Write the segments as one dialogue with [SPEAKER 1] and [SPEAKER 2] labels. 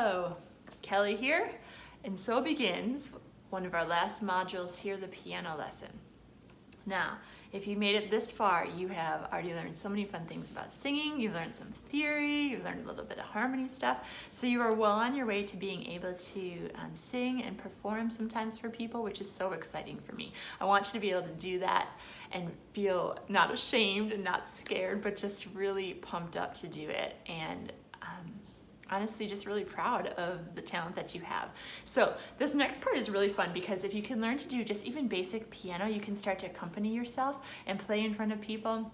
[SPEAKER 1] Hello, Kelly here, and so begins one of our last modules here, the piano lesson. Now, if you made it this far, you have already learned so many fun things about singing, you've learned some theory, you've learned a little bit of harmony stuff, so you are well on your way to being able to sing and perform sometimes for people, which is so exciting for me. I want you to be able to do that and feel not ashamed and not scared, but just really pumped up to do it, and honestly just really proud of the talent that you have. So this next part is really fun because if you can learn to do just even basic piano, you can start to accompany yourself and play in front of people,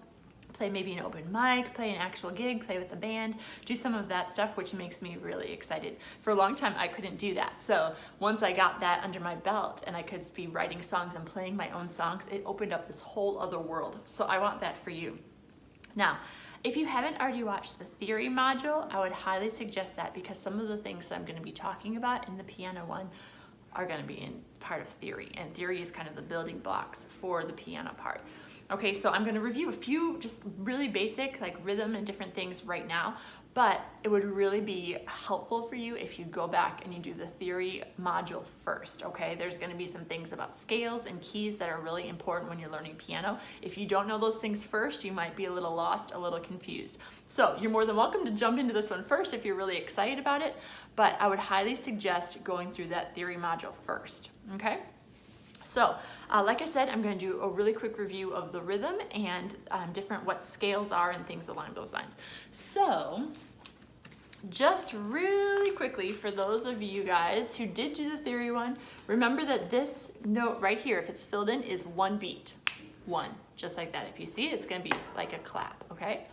[SPEAKER 1] play maybe an open mic, play an actual gig, play with a band, do some of that stuff, which makes me really excited. For a long time I couldn't do that, so once I got that under my belt and I could be writing songs and playing my own songs, it opened up this whole other world. So I want that for you. Now, if you haven't already watched the theory module, I would highly suggest that because some of the things that I'm going to be talking about in the piano one are going to be in part of theory, and theory is kind of the building blocks for the piano part. Okay, so I'm going to review a few just really basic like rhythm and different things right now, but it would really be helpful for you if you go back and you do the theory module first, okay? There's going to be some things about scales and keys that are really important when you're learning piano. If you don't know those things first, you might be a little lost, a little confused. So you're more than welcome to jump into this one first if you're really excited about it, but I would highly suggest going through that theory module first, okay? So, like I said, I'm going to do a really quick review of the rhythm and different what scales are and things along those lines. So, just really quickly, for those of you guys who did do the theory one, remember that this note right here, if it's filled in, is one beat. One, just like that. If you see it, it's going to be like a clap, okay?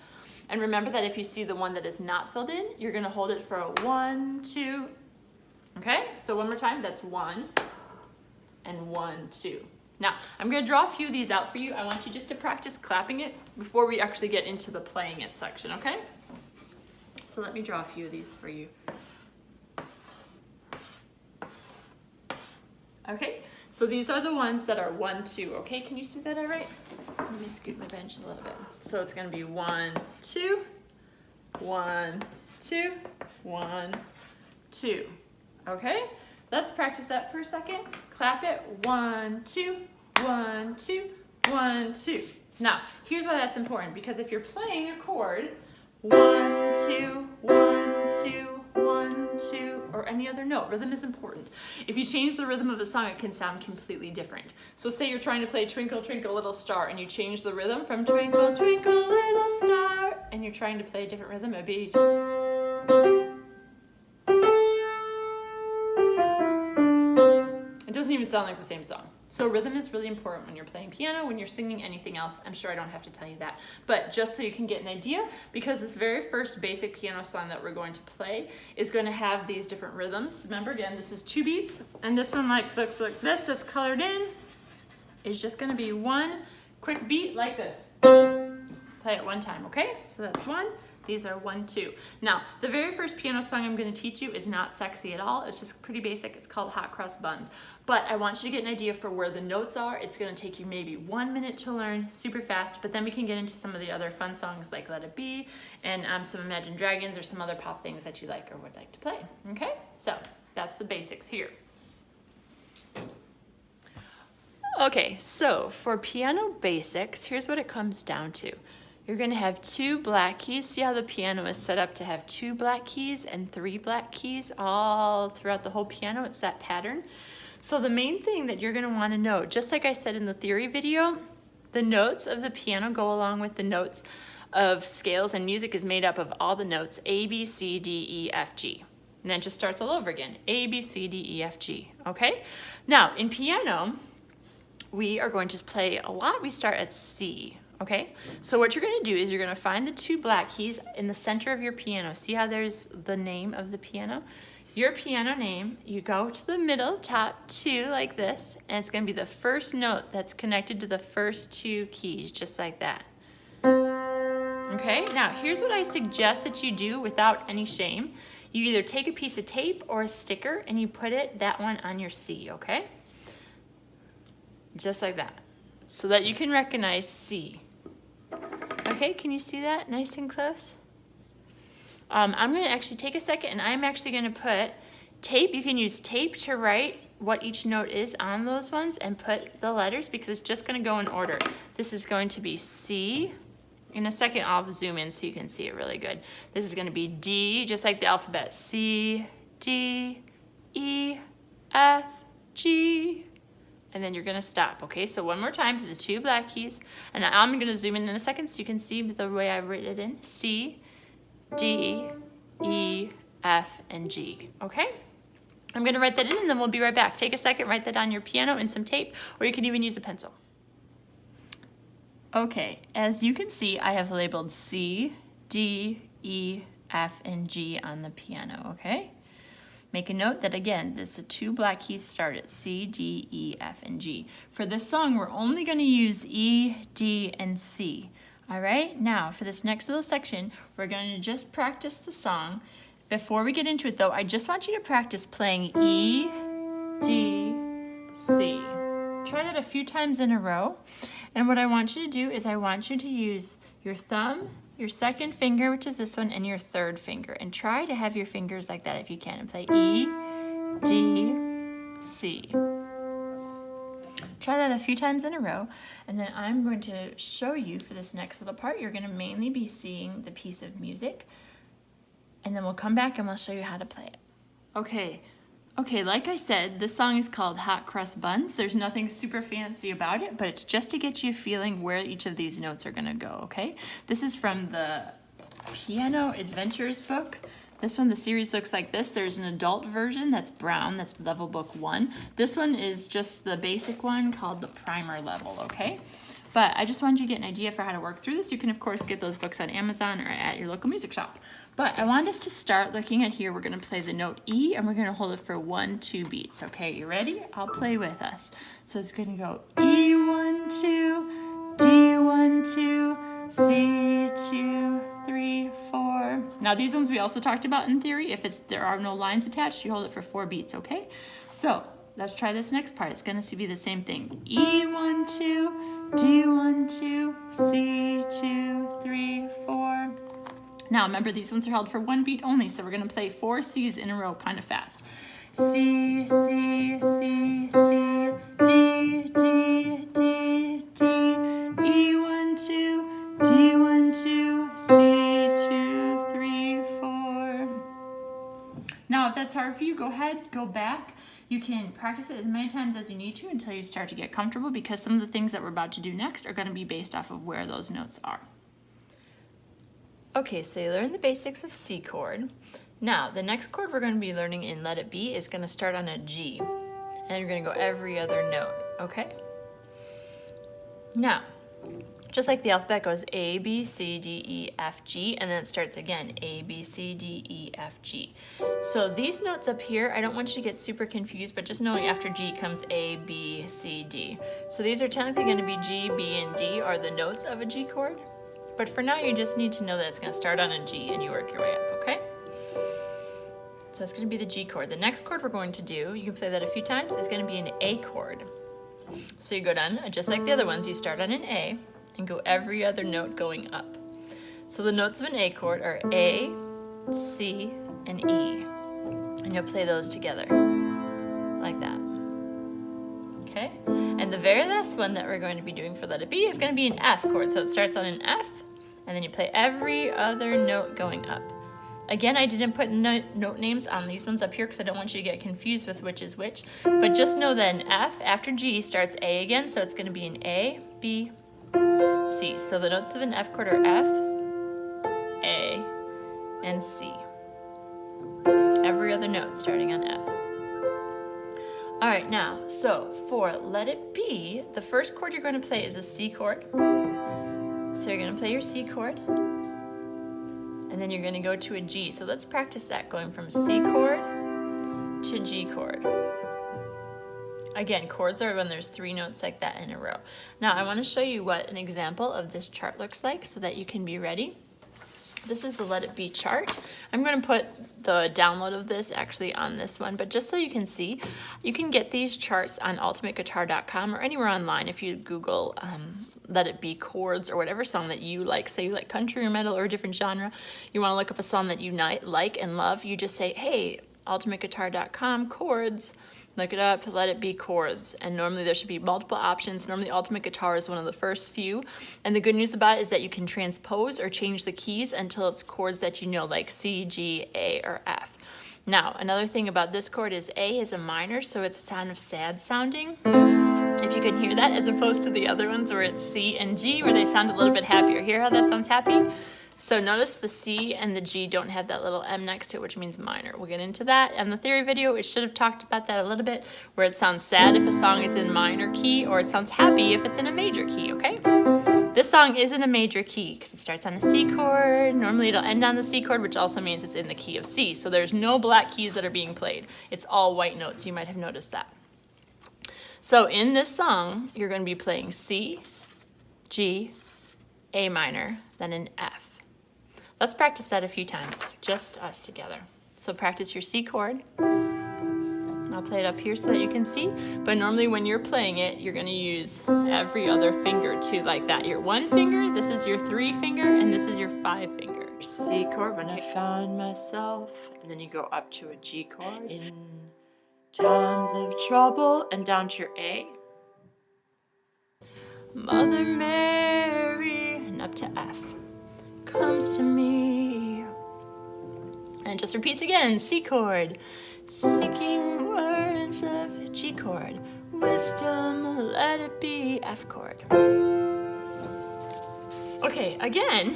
[SPEAKER 1] And remember that if you see the one that is not filled in, you're going to hold it for a 1, 2, okay? So one more time, that's 1, and 1, 2. Now, I'm going to draw a few of these out for you. I want you just to practice clapping it before we actually get into the playing it section, okay? So let me draw a few of these for you. Okay, so these are the ones that are 1, 2, okay? Can you see that all right? Let me scoot my bench a little bit. So it's going to be 1, 2, 1, 2, 1, 2, okay? Let's practice that for a second. Clap it. 1, 2, 1, 2, 1, 2. Now, here's why that's important, because if you're playing a chord, 1, 2, 1, 2, 1, 2, or any other note, rhythm is important. If you change the rhythm of a song, it can sound completely different. So say you're trying to play Twinkle, Twinkle, Little Star, and you change the rhythm from Twinkle, Twinkle, Little Star, and you're trying to play a different rhythm, it'd be... It doesn't even sound like the same song. So rhythm is really important when you're playing piano, when you're singing anything else. I'm sure I don't have to tell you that. But just so you can get an idea, because this very first basic piano song that we're going to play is going to have these different rhythms. Remember, again, this is 2 beats, and this one looks like this that's colored in is just going to be 1 quick beat like this. Play it 1 time, okay? So that's 1. These are 1, 2. Now, the very first piano song I'm going to teach you is not sexy at all. It's just pretty basic. It's called Hot Cross Buns. But I want you to get an idea for where the notes are. It's going to take you maybe 1 minute to learn, super fast, but then we can get into some of the other fun songs like Let It Be and some Imagine Dragons or some other pop things that you like or would like to play. Okay? So, that's the basics here. Okay, so for piano basics, here's what it comes down to. You're going to have 2 black keys. See how the piano is set up to have 2 black keys and 3 black keys all throughout the whole piano. It's that pattern. So the main thing that you're going to want to know, just like I said in the theory video, the notes of the piano go along with the notes of scales, and music is made up of all the notes A, B, C, D, E, F, G. And then it just starts all over again. A, B, C, D, E, F, G. Okay? Now, in piano, we are going to play a lot. We start at C. Okay, so what you're going to do is you're going to find the 2 black keys in the center of your piano. See how there's the name of the piano? Your piano name, you go to the middle, top 2 like this, and it's going to be the first note that's connected to the first 2 keys, just like that. Okay, now here's what I suggest that you do without any shame. You either take a piece of tape or a sticker and you put that one on your C, okay? Just like that, so that you can recognize C. Okay, can you see that nice and close? I'm going to actually take a second and I'm actually going to put tape. You can use tape to write what each note is on those ones and put the letters because it's just going to go in order. This is going to be C. In a second, I'll zoom in so you can see it really good. This is going to be D, just like the alphabet. C, D, E, F, G. And then you're going to stop, okay? So one more time for the two black keys. And I'm going to zoom in a second so you can see the way I've written it in. C, D, E, F, and G, okay? I'm going to write that in and then we'll be right back. Take a second, write that on your piano and some tape, or you can even use a pencil. Okay, as you can see, I have labeled C, D, E, F, and G on the piano, okay? Make a note that, again, the two black keys start at C, D, E, F, and G. For this song, we're only going to use E, D, and C. All right, now for this next little section, we're going to just practice the song. Before we get into it, though, I just want you to practice playing E, D, C. Try that a few times in a row. And what I want you to do is I want you to use your thumb, your second finger, which is this one, and your third finger. And try to have your fingers like that if you can. And play E, D, C. Try that a few times in a row. And then I'm going to show you for this next little part, you're going to mainly be seeing the piece of music. And then we'll come back and we'll show you how to play it. Okay, like I said, this song is called Hot Cross Buns. There's nothing super fancy about it, but it's just to get you feeling where each of these notes are gonna go, okay? This is from the Piano Adventures book. This one, the series looks like this. There's an adult version that's brown, that's level book 1. This one is just the basic one called the primer level, okay? But I just wanted you to get an idea for how to work through this. You can, of course, get those books on Amazon or at your local music shop. But I want us to start looking at here. We're going to play the note E, and we're going to hold it for 1, 2 beats. Okay, you ready? I'll play with us. So it's going to go E, 1, 2, D, 1, 2, C, 2, 3, 4. Now, these ones we also talked about in theory. If there are no lines attached, you hold it for 4 beats, okay? So let's try this next part. It's going to be the same thing. E, 1, 2, D, 1, 2, C, 2, 3, 4. Now remember, these ones are held for 1 beat only, so we're going to play 4 C's in a row kind of fast. C, C, C, C, D, D, D, D, E, 1, 2, D, 1, 2, C, 2, 3, 4. Now if that's hard for you, go ahead, go back. You can practice it as many times as you need to until you start to get comfortable, because some of the things that we're about to do next are going to be based off of where those notes are. Okay, so you learned the basics of C chord. Now, the next chord we're going to be learning in Let It Be is going to start on a G. And you're going to go every other note, okay? Now, just like the alphabet goes A, B, C, D, E, F, G, and then it starts again, A, B, C, D, E, F, G. So these notes up here, I don't want you to get super confused, but just knowing after G comes A, B, C, D. So these are technically going to be G, B, and D are the notes of a G chord. But for now, you just need to know that it's going to start on a G and you work your way up, okay? So that's going to be the G chord. The next chord we're going to do, you can play that a few times, is going to be an A chord. So you go down, just like the other ones, you start on an A and go every other note going up. So the notes of an A chord are A, C, and E. And you'll play those together, like that. Okay? And the very last one that we're going to be doing for Let It Be is going to be an F chord. So it starts on an F, and then you play every other note going up. Again, I didn't put note names on these ones up here because I don't want you to get confused with which is which. But just know that an F after G starts A again, so it's going to be an A, B, C. So the notes of an F chord are F, A, and C. Every other note starting on F. All right, now, so for Let It Be, the first chord you're going to play is a C chord. So you're going to play your C chord, and then you're going to go to a G. So let's practice that, going from C chord to G chord. Again, chords are when there's 3 notes like that in a row. Now, I want to show you what an example of this chart looks like so that you can be ready. This is the Let It Be chart. I'm going to put the download of this actually on this one, but just so you can see, you can get these charts on ultimateguitar.com or anywhere online. If you Google Let It Be chords or whatever song that you like, say you like country or metal or a different genre, you want to look up a song that you like and love, you just say, hey, ultimateguitar.com chords, look it up, Let It Be chords. And normally there should be multiple options. Normally Ultimate Guitar is one of the first few. And the good news about it is that you can transpose or change the keys until it's chords that you know, like C, G, A, or F. Now, another thing about this chord is A is a minor, so it's kind of sad sounding, if you can hear that, as opposed to the other ones where it's C and G, where they sound a little bit happier. Hear how that sounds happy? So notice the C and the G don't have that little M next to it, which means minor. We'll get into that. And the theory video, it should have talked about that a little bit, where it sounds sad if a song is in minor key, or it sounds happy if it's in a major key, okay? This song is in a major key because it starts on a C chord. Normally it'll end on the C chord, which also means it's in the key of C. So there's no black keys that are being played. It's all white notes. You might have noticed that. So in this song, you're going to be playing C, G, A minor, then an F. Let's practice that a few times, just us together. So practice your C chord. I'll play it up here so that you can see, but normally when you're playing it, you're gonna use every other finger too, like that. Your 1 finger, this is your 3 finger, and this is your 5 finger. C chord, when I found myself, and then you go up to a G chord. In times of trouble, and down to your A. Mother Mary, and up to F. Comes to me, and it just repeats again. C chord, seeking words of G chord, wisdom, let it be F chord. Okay, again,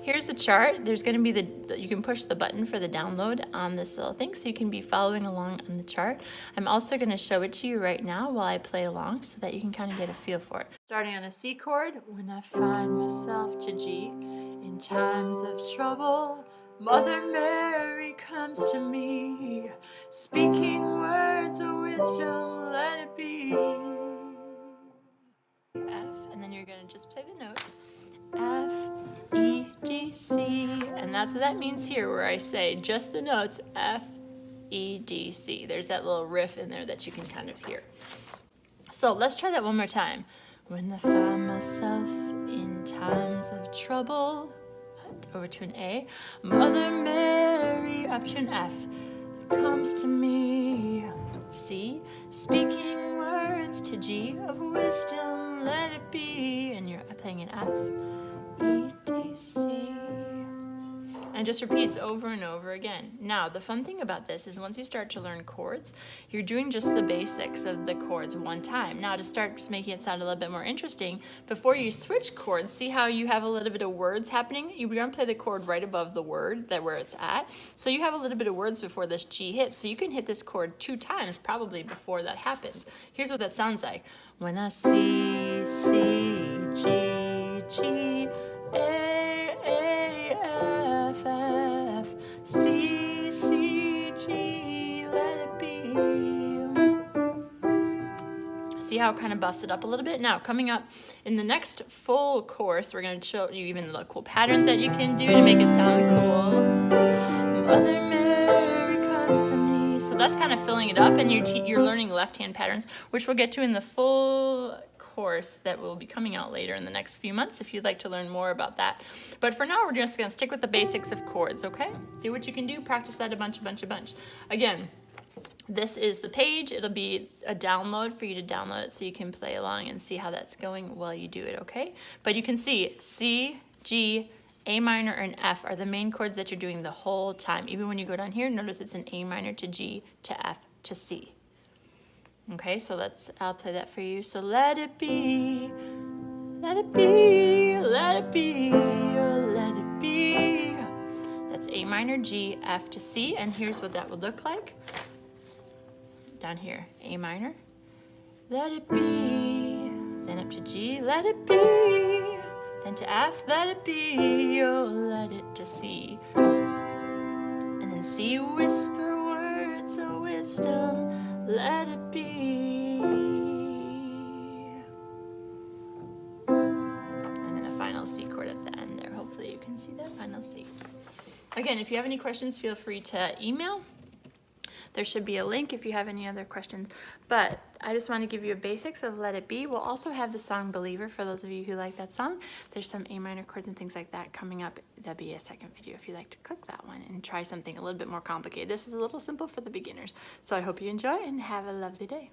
[SPEAKER 1] here's the chart. There's going to be you can push the button for the download on this little thing, so you can be following along on the chart. I'm also going to show it to you right now while I play along, so that you can kind of get a feel for it. Starting on a C chord, when I find myself to G. In times of trouble, Mother Mary comes to me, speaking words of wisdom, let it be. F, and then you're going to just play the notes. F, E, D, C, and that's what that means here, where I say just the notes, F, E, D, C. There's that little riff in there that you can kind of hear. So let's try that one more time. When I found myself in times of trouble, over to an A, Mother Mary, up to an F, comes to me. C, speaking words to G of wisdom, let it be, and you're playing an F, E, D, C. And just repeats over and over again. Now, the fun thing about this is once you start to learn chords, you're doing just the basics of the chords one time. Now, to start making it sound a little bit more interesting, before you switch chords, see how you have a little bit of words happening? You're going to play the chord right above the word, where it's at. So you have a little bit of words before this G hits. So you can hit this chord 2 times probably before that happens. Here's what that sounds like. When I see, C, G, G, A, F, F, C, C, G, let it be. See how it kind of buffs it up a little bit? Now, coming up in the next full course, we're going to show you even the cool patterns that you can do to make it sound cool. Mother Mary comes to me. So that's kind of filling it up, and you're learning left-hand patterns, which we'll get to in the full course that will be coming out later in the next few months if you'd like to learn more about that. But for now, we're just going to stick with the basics of chords, okay? Do what you can do, practice that a bunch. Again, this is the page. It'll be a download for you to download it so you can play along and see how that's going while you do it, okay? But you can see C, G, A minor, and F are the main chords that you're doing the whole time. Even when you go down here, notice it's an A minor to G to F to C. Okay, so I'll play that for you. So let it be, let it be, let it be, oh, let it be. That's A minor, G, F to C, and here's what that would look like. Down here, A minor, let it be, then up to G, let it be, then to F, let it be, oh, let it to C. And then C, whisper words of wisdom, let it be. And then a final C chord at the end there. Hopefully you can see that final C. Again, if you have any questions, feel free to email. There should be a link if you have any other questions. But I just want to give you a basics of Let It Be. We'll also have the song Believer for those of you who like that song. There's some A minor chords and things like that coming up. That'll be a second video if you'd like to click that one and try something a little bit more complicated. This is a little simple for the beginners. So I hope you enjoy and have a lovely day.